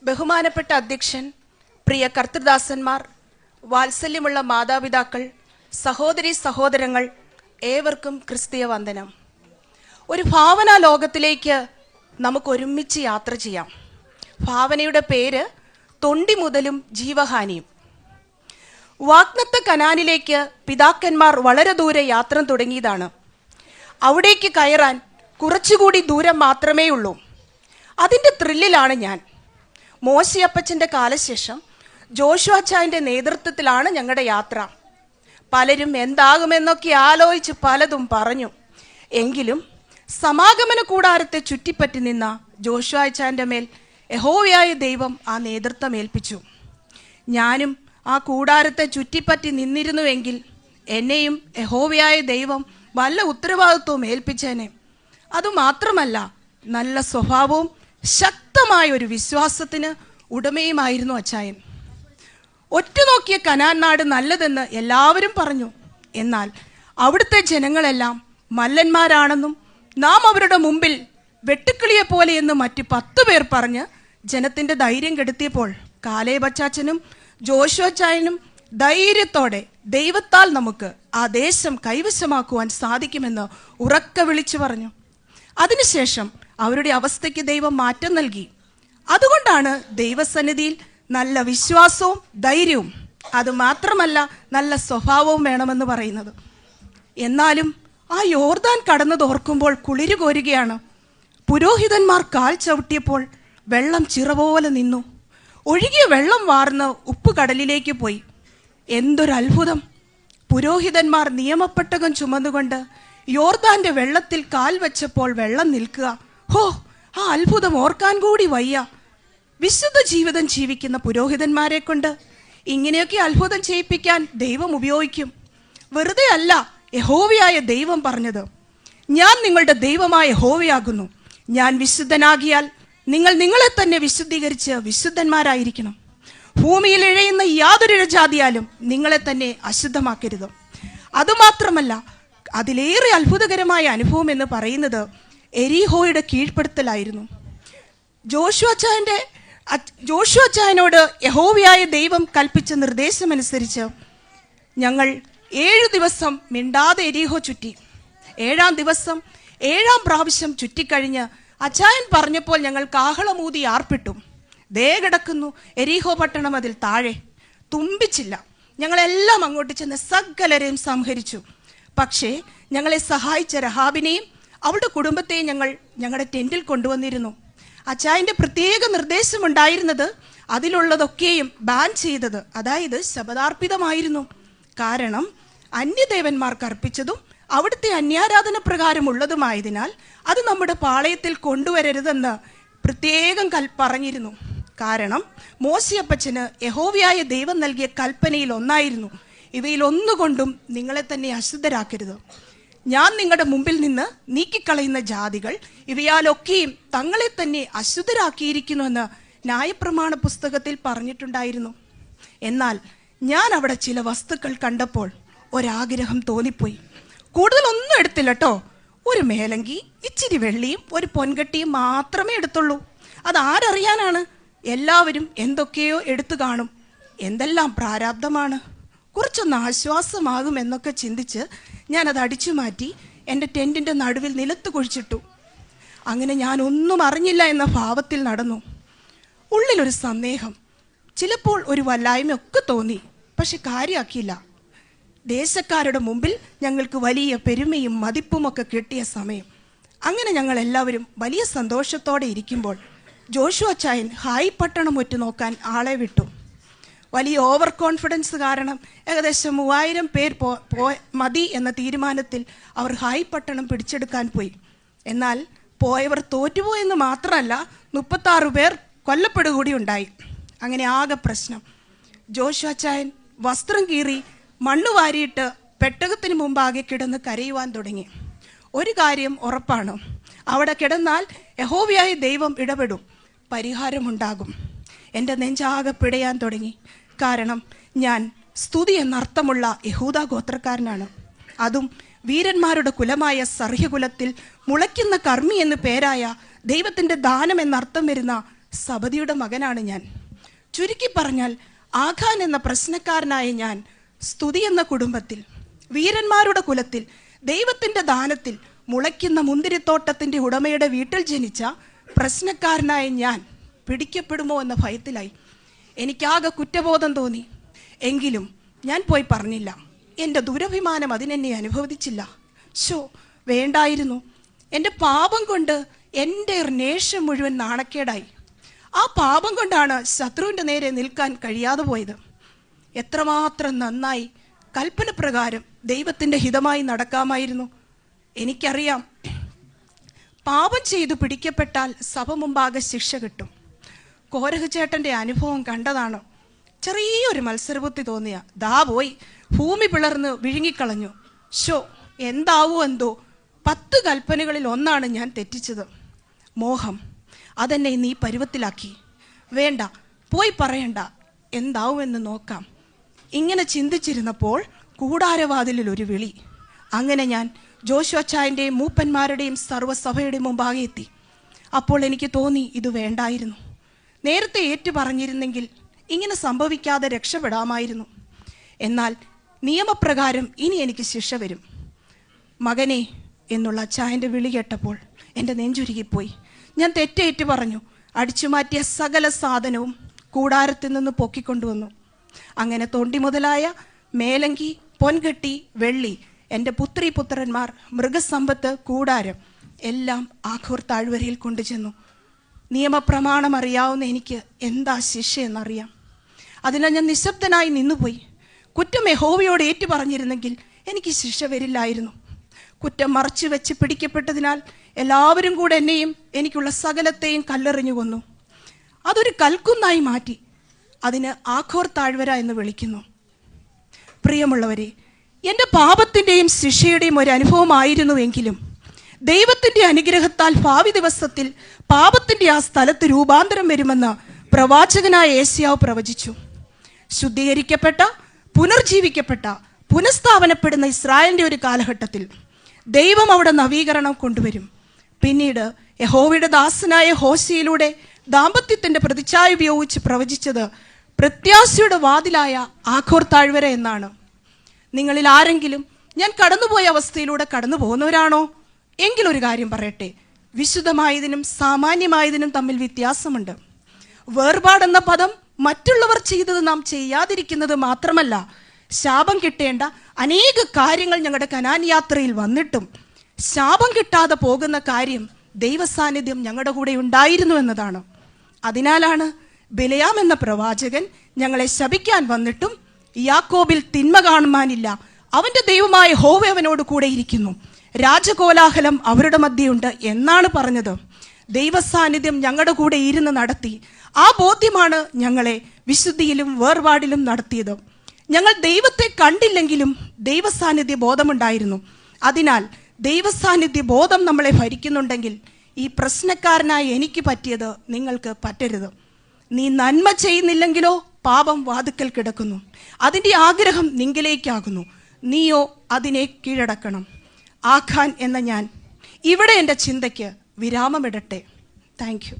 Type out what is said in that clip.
ബഹുമാനപ്പെട്ട അധ്യക്ഷൻ, പ്രിയ കർത്തൃദാസന്മാർ, വാത്സല്യമുള്ള മാതാപിതാക്കൾ, സഹോദരി സഹോദരങ്ങൾ, ഏവർക്കും ക്രിസ്തീയ വന്ദനം. ഒരു ഭാവനാ ലോകത്തിലേക്ക് നമുക്ക് ഒരുമിച്ച് യാത്ര ചെയ്യാം. ഭാവനയുടെ പേര് തൊണ്ടി മുതലും ജീവഹാനിയും. വാഗ്ദത്ത കനാനിലേക്ക് പിതാക്കന്മാർ വളരെ ദൂരെ യാത്ര തുടങ്ങിയതാണ്. അവിടേക്ക് കയറാൻ കുറച്ചുകൂടി ദൂരം മാത്രമേ ഉള്ളൂ. അതിൻ്റെ ത്രില്ലിലാണ് ഞാൻ. മോശയപ്പച്ചൻ്റെ കാലശേഷം ജോഷുവാച്ചായൻ്റെ നേതൃത്വത്തിലാണ് ഞങ്ങളുടെ യാത്ര. പലരും എന്താകുമെന്നൊക്കെ ആലോചിച്ച് പലതും പറഞ്ഞു. എങ്കിലും സമാഗമന കൂടാരത്തെ ചുറ്റിപ്പറ്റി നിന്ന ജോഷുവാച്ചായൻ്റെ മേൽ യഹോവയായ ദൈവം ആ നേതൃത്വം ഏൽപ്പിച്ചു. ഞാനും ആ കൂടാരത്തെ ചുറ്റിപ്പറ്റി നിന്നിരുന്നുവെങ്കിൽ എന്നെയും യഹോവയായ ദൈവം വല്ല ഉത്തരവാദിത്വവും ഏൽപ്പിച്ചേനെ. അതുമാത്രമല്ല, നല്ല സ്വഭാവവും ശക്തമായ ഒരു വിശ്വാസത്തിന് ഉടമയുമായിരുന്നു അച്ചായൻ. ഒറ്റുനോക്കിയ കനാൻ നാട് നല്ലതെന്ന് എല്ലാവരും പറഞ്ഞു. എന്നാൽ അവിടുത്തെ ജനങ്ങളെല്ലാം മല്ലന്മാരാണെന്നും നാം അവരുടെ മുമ്പിൽ വെട്ടുക്കിളിയെ പോലെയെന്ന് മറ്റ് 10 പേർ പറഞ്ഞ് ജനത്തിൻ്റെ ധൈര്യം കെടുത്തിയപ്പോൾ കാലേബച്ചാച്ചനും ജോഷുവാച്ചായനും ധൈര്യത്തോടെ ദൈവത്താൽ നമുക്ക് ആ ദേശം കൈവശമാക്കുവാൻ സാധിക്കുമെന്ന് ഉറക്കെ വിളിച്ചു പറഞ്ഞു. അതിനുശേഷം അവരുടെ അവസ്ഥയ്ക്ക് ദൈവം മാറ്റം നൽകി. അതുകൊണ്ടാണ് ദൈവസന്നിധിയിൽ നല്ല വിശ്വാസവും ധൈര്യവും, അതുമാത്രമല്ല നല്ല സ്വഭാവവും വേണമെന്ന് പറയുന്നത്. എന്നാലും ആ യോർദാൻ കടന്നതോർക്കുമ്പോൾ കുളിരു കോരുകയാണ്. പുരോഹിതന്മാർ കാൽ ചവിട്ടിയപ്പോൾ വെള്ളം ചിറപോലെ നിന്നു. ഒഴുകിയ വെള്ളം വാർന്ന് ഉപ്പ് കടലിലേക്ക് പോയി. എന്തൊരത്ഭുതം! പുരോഹിതന്മാർ നിയമപ്പെട്ടകം ചുമന്നുകൊണ്ട് യോർദാന്റെ വെള്ളത്തിൽ കാൽ വെച്ചപ്പോൾ വെള്ളം നിൽക്കുക. ഹോ, ആ അത്ഭുതം ഓർക്കാൻ കൂടി വയ്യ. വിശുദ്ധ ജീവിതം ജീവിക്കുന്ന പുരോഹിതന്മാരെ കൊണ്ട് ഇങ്ങനെയൊക്കെ അത്ഭുതം ചെയ്യിപ്പിക്കാൻ ദൈവം ഉപയോഗിക്കും. വെറുതെ അല്ല യഹോവയായ ദൈവം പറഞ്ഞത്, ഞാൻ നിങ്ങളുടെ ദൈവമായ യഹോവയാകുന്നു. ഞാൻ വിശുദ്ധനാകിയാൽ നിങ്ങൾ നിങ്ങളെ തന്നെ വിശുദ്ധീകരിച്ച് വിശുദ്ധന്മാരായിരിക്കണം. ഭൂമിയിൽ ഇഴയുന്ന യാതൊരു ഇഴജാതിയാലും നിങ്ങളെ തന്നെ അശുദ്ധമാക്കരുത്. അതുമാത്രമല്ല, അതിലേറെ അത്ഭുതകരമായ അനുഭവം എന്ന് പറയുന്നത് എരീഹോയുടെ കീഴ്പ്പെടുത്തലായിരുന്നു. ജോഷുവാച്ചായനോട് യഹോവയായ ദൈവം കൽപ്പിച്ച നിർദ്ദേശമനുസരിച്ച് ഞങ്ങൾ 7 ദിവസം മിണ്ടാതെ എരീഹോ ചുറ്റി. 7-ാം ദിവസം 7-ാം പ്രാവശ്യം ചുറ്റിക്കഴിഞ്ഞ് അച്ചായൻ പറഞ്ഞപ്പോൾ ഞങ്ങൾ കാഹളമൂതി ആർപ്പിട്ടു. ദേ കിടക്കുന്നു എരീഹോ പട്ടണം അതിൽ താഴെ. തുമ്പിച്ചില്ല. ഞങ്ങളെല്ലാം അങ്ങോട്ട് ചെന്ന് സകലരെയും സംഹരിച്ചു. പക്ഷേ ഞങ്ങളെ സഹായിച്ച രഹാബിനെയും അവളുടെ കുടുംബത്തെയും ഞങ്ങൾ ഞങ്ങളുടെ ടെൻറ്റിൽ കൊണ്ടുവന്നിരുന്നു. അച്ചായൻ്റെ പ്രത്യേക നിർദ്ദേശമുണ്ടായിരുന്നത് അതിലുള്ളതൊക്കെയും ബാൻ ചെയ്തത്, അതായത് ശബദാർപ്പിതമായിരുന്നു. കാരണം അന്യദേവന്മാർക്ക് അർപ്പിച്ചതും അവിടുത്തെ അന്യാരാധന പ്രകാരമുള്ളതുമായതിനാൽ അത് നമ്മുടെ പാളയത്തിൽ കൊണ്ടുവരരുതെന്ന് പ്രത്യേകം പറഞ്ഞിരുന്നു. കാരണം മോശയപ്പച്ചന് യഹോവയായ ദൈവം നൽകിയ കൽപ്പനയിൽ ഒന്നായിരുന്നു, ഇവയിൽ ഒന്നുകൊണ്ടും നിങ്ങളെ തന്നെ അശുദ്ധരാക്കരുത്. ഞാൻ നിങ്ങളുടെ മുമ്പിൽ നിന്ന് നീക്കിക്കളയുന്ന ജാതികൾ ഇവയാലൊക്കെയും തങ്ങളെ തന്നെ അശുദ്ധരാക്കിയിരിക്കുന്നുവെന്ന് ന്യായപ്രമാണ പുസ്തകത്തിൽ പറഞ്ഞിട്ടുണ്ടായിരുന്നു. എന്നാൽ ഞാൻ അവിടെ ചില വസ്തുക്കൾ കണ്ടപ്പോൾ ഒരാഗ്രഹം തോന്നിപ്പോയി. കൂടുതലൊന്നും എടുത്തില്ല കേട്ടോ. ഒരു മേലങ്കി, ഇച്ചിരി വെള്ളിയും ഒരു പൊൻകട്ടിയും മാത്രമേ എടുത്തുള്ളൂ. അതാരറിയാനാണ്? എല്ലാവരും എന്തൊക്കെയോ എടുത്തു കാണും. എന്തെല്ലാം പ്രാരാബ്ധമാണ്! കുറച്ചൊന്ന് ആശ്വാസമാകും എന്നൊക്കെ ചിന്തിച്ച് ഞാനത് അടിച്ചു മാറ്റി എൻ്റെ ടെൻറ്റിൻ്റെ നടുവിൽ നിലത്ത് കുഴിച്ചിട്ടു. അങ്ങനെ ഞാൻ ഒന്നും അറിഞ്ഞില്ല എന്ന ഭാവത്തിൽ നടന്നു. ഉള്ളിലൊരു സന്ദേഹം, ചിലപ്പോൾ ഒരു വല്ലായ്മയൊക്കെ തോന്നി. പക്ഷെ കാര്യമാക്കിയില്ല. ദേശക്കാരുടെ മുമ്പിൽ ഞങ്ങൾക്ക് വലിയ പെരുമയും മതിപ്പുമൊക്കെ കിട്ടിയ സമയം. അങ്ങനെ ഞങ്ങൾ എല്ലാവരും വലിയ സന്തോഷത്തോടെ ഇരിക്കുമ്പോൾ ജോഷുവാച്ചായൻ ഹായ് പട്ടണം ഒറ്റ നോക്കാൻ ആളെ വിട്ടു. വലിയ ഓവർ കോൺഫിഡൻസ് കാരണം ഏകദേശം 3000 പേർ മതി എന്ന തീരുമാനത്തിൽ അവർ ഹായ് പട്ടണം പിടിച്ചെടുക്കാൻ പോയി. എന്നാൽ പോയവർ തോറ്റുപോയെന്ന് മാത്രമല്ല, 36 പേർ കൊല്ലപ്പെടുകൂടി ഉണ്ടായി. അങ്ങനെ ആകെ പ്രശ്നം. ജോഷുവാച്ചായൻ വസ്ത്രം കീറി മണ്ണ് വാരിയിട്ട് പെട്ടകത്തിന് മുമ്പാകെ കിടന്ന് കരയുവാൻ തുടങ്ങി. ഒരു കാര്യം ഉറപ്പാണ്, അവിടെ കിടന്നാൽ യഹോവയായ ദൈവം ഇടപെടും, പരിഹാരമുണ്ടാകും. എൻ്റെ നെഞ്ചാകെ പിടയാൻ തുടങ്ങി. കാരണം ഞാൻ സ്തുതി എന്നർത്ഥമുള്ള യഹൂദ ഗോത്രക്കാരനാണ്. അതും വീരന്മാരുടെ കുലമായ സർഹ്യകുലത്തിൽ മുളയ്ക്കുന്ന കർമ്മി എന്നു പേരായ ദൈവത്തിൻ്റെ ദാനം എന്നർത്ഥം വരുന്ന സബദിയുടെ മകനാണ് ഞാൻ. ചുരുക്കി പറഞ്ഞാൽ ആഖാൻ എന്ന പ്രശ്നക്കാരനായ ഞാൻ സ്തുതി എന്ന കുടുംബത്തിൽ, വീരന്മാരുടെ കുലത്തിൽ, ദൈവത്തിൻ്റെ ദാനത്തിൽ മുളയ്ക്കുന്ന മുന്തിരിത്തോട്ടത്തിൻ്റെ ഉടമയുടെ വീട്ടിൽ ജനിച്ച പ്രശ്നക്കാരനായ ഞാൻ പിടിക്കപ്പെടുമോ എന്ന ഭയത്തിലായി. എനിക്കാകെ കുറ്റബോധം തോന്നി. എങ്കിലും ഞാൻ പോയി പറഞ്ഞില്ല. എൻ്റെ ദുരഭിമാനം അതിനെന്നെ അനുഭവിച്ചില്ല. വേണ്ടായിരുന്നു. എൻ്റെ പാപം കൊണ്ട് എൻ്റെ നേഷം മുഴുവൻ നാണക്കേടായി. ആ പാപം കൊണ്ടാണ് ശത്രുവിൻ്റെ നേരെ നിൽക്കാൻ കഴിയാതെ പോയത്. എത്രമാത്രം നന്നായി കൽപ്പന പ്രകാരം ദൈവത്തിൻ്റെ ഹിതമായി നടക്കാമായിരുന്നു. എനിക്കറിയാം, പാപം ചെയ്തു പിടിക്കപ്പെട്ടാൽ സഭ മുമ്പാകെ ശിക്ഷ കിട്ടും. കോരഹ് ചേട്ടൻ്റെ അനുഭവം കണ്ടതാണ്. ചെറിയൊരു മത്സരബുദ്ധി തോന്നിയ ദാ പോയി ഭൂമി പിളർന്ന് വിഴുങ്ങിക്കളഞ്ഞു. എന്താവോ എന്തോ 10 കൽപ്പനകളിൽ ഒന്നാണ് ഞാൻ തെറ്റിച്ചത്. മോഹം അതെന്നെ നീ പരുവത്തിലാക്കി. വേണ്ട, പോയി പറയണ്ട, എന്താവുമെന്ന് നോക്കാം. ഇങ്ങനെ ചിന്തിച്ചിരുന്നപ്പോൾ കൂടാരവാതിലിൽ ഒരു വിളി. അങ്ങനെ ഞാൻ ജോഷുവച്ചായൻ്റെയും മൂപ്പന്മാരുടെയും സർവ്വസഭയുടെയും മുമ്പാകെ എത്തി. അപ്പോൾ എനിക്ക് തോന്നി, ഇത് വേണ്ടായിരുന്നു. നേരത്തെ ഏറ്റു പറഞ്ഞിരുന്നെങ്കിൽ ഇങ്ങനെ സംഭവിക്കാതെ രക്ഷപ്പെടാമായിരുന്നു. എന്നാൽ നിയമപ്രകാരം ഇനി എനിക്ക് ശിക്ഷ വരും. മകനെ എന്നുള്ള അച്ചായൻ്റെ വിളി കേട്ടപ്പോൾ എൻ്റെ നെഞ്ചുരുകിപ്പോയി. ഞാൻ തെറ്റേറ്റു പറഞ്ഞു. അടിച്ചുമാറ്റിയ സകല സാധനവും കൂടാരത്തിൽ നിന്ന് പൊക്കിക്കൊണ്ടുവന്നു. അങ്ങനെ തൊണ്ടി മുതലായ മേലങ്കി, പൊൻകെട്ടി, വെള്ളി, എൻ്റെ പുത്രീപുത്രന്മാർ, മൃഗസമ്പത്ത്, കൂടാരം എല്ലാം ആഖോർ താഴ്വരയിൽ കൊണ്ടുചെന്നു. നിയമപ്രമാണം അറിയാവുന്ന എനിക്ക് എന്താ ശിക്ഷയെന്നറിയാം. അതിനാൽ ഞാൻ നിശബ്ദനായി നിന്നുപോയി. കുറ്റം യഹോവയോട് ഏറ്റു പറഞ്ഞിരുന്നെങ്കിൽ എനിക്ക് ശിക്ഷ വരില്ലായിരുന്നു. കുറ്റം മറച്ചു വെച്ച് പിടിക്കപ്പെട്ടതിനാൽ എല്ലാവരും കൂടെ എന്നെയും എനിക്കുള്ള സകലത്തെയും കല്ലെറിഞ്ഞു കൊന്നു. അതൊരു കൽക്കുന്നായി മാറ്റി അതിന് ആഖോർ താഴ്വര എന്ന് വിളിക്കുന്നു. പ്രിയമുള്ളവരെ, എൻ്റെ പാപത്തിൻ്റെയും ശിക്ഷയുടെയും ഒരു അനുഭവമായിരുന്നുവെങ്കിലും ദൈവത്തിൻ്റെ അനുഗ്രഹത്താൽ ഭാവി ദിവസത്തിൽ പാപത്തിൻ്റെ ആ സ്ഥലത്ത് രൂപാന്തരം വരുമെന്ന് പ്രവാചകനായ യേശയ്യാവ് പ്രവചിച്ചു. ശുദ്ധീകരിക്കപ്പെട്ട, പുനർജീവിക്കപ്പെട്ട, പുനഃസ്ഥാപനപ്പെടുന്ന ഇസ്രായേലിൻ്റെ ഒരു കാലഘട്ടത്തിൽ ദൈവം അവിടെ നവീകരണം കൊണ്ടുവരും. പിന്നീട് യഹോവയുടെ ദാസനായ ഹോശയിലൂടെ ദാമ്പത്യത്തിൻ്റെ പ്രതിച്ഛായ ഉപയോഗിച്ച് പ്രവചിച്ചത് പ്രത്യാശയുടെ വാതിലായ ആഖോർ താഴ്വര എന്നാണ്. നിങ്ങളിൽ ആരെങ്കിലും ഞാൻ കടന്നുപോയ അവസ്ഥയിലൂടെ കടന്നു പോകുന്നവരാണോ? എങ്കിലൊരു കാര്യം പറയട്ടെ, വിശുദ്ധമായതിനും സാമാന്യമായതിനും തമ്മിൽ വ്യത്യാസമുണ്ട്. വേർപാടെന്ന പദം മറ്റുള്ളവർ ചെയ്തത് നാം ചെയ്യാതിരിക്കുന്നത് മാത്രമല്ല, ശാപം കിട്ടേണ്ട അനേക കാര്യങ്ങൾ ഞങ്ങളുടെ കനാൻ യാത്രയിൽ വന്നിട്ടും ശാപം കിട്ടാതെ പോകുന്ന കാര്യം ദൈവസാന്നിധ്യം ഞങ്ങളുടെ കൂടെ ഉണ്ടായിരുന്നു എന്നതാണ്. അതിനാലാണ് ബിലയാം എന്ന പ്രവാചകൻ ഞങ്ങളെ ശപിക്കാൻ വന്നിട്ടും യാക്കോബിൽ തിന്മ കാണുവാനില്ല, അവൻ്റെ ദൈവമായ യഹോവ അവനോട് കൂടെ ഇരിക്കുന്നു, രാജകോലാഹലം അവരുടെ മധ്യയുണ്ട് എന്നാണ് പറഞ്ഞത്. ദൈവസാന്നിധ്യം ഞങ്ങളുടെ കൂടെ ഇരുന്ന് നടത്തി. ആ ബോധ്യമാണ് ഞങ്ങളെ വിശുദ്ധിയിലും വേർപാടിലും നടത്തിയത്. ഞങ്ങൾ ദൈവത്തെ കണ്ടില്ലെങ്കിലും ദൈവസാന്നിധ്യ ബോധമുണ്ടായിരുന്നു. അതിനാൽ ദൈവസാന്നിധ്യ ബോധം നമ്മളെ ഭരിക്കുന്നുണ്ടെങ്കിൽ ഈ പ്രശ്നക്കാരനായി എനിക്ക് പറ്റിയത് നിങ്ങൾക്ക് പറ്റരുത്. നീ നന്മ ചെയ്യുന്നില്ലെങ്കിലോ പാപം വാതുക്കൽ കിടക്കുന്നു, അതിൻ്റെ ആഗ്രഹം നിങ്കിലേക്കാകുന്നു, നീയോ അതിനെ കീഴടക്കണം. ആഖാൻ എന്ന ഞാൻ ഇവിടെ എൻ്റെ ചിന്തയ്ക്ക് വിരാമമിടട്ടെ. Thank you.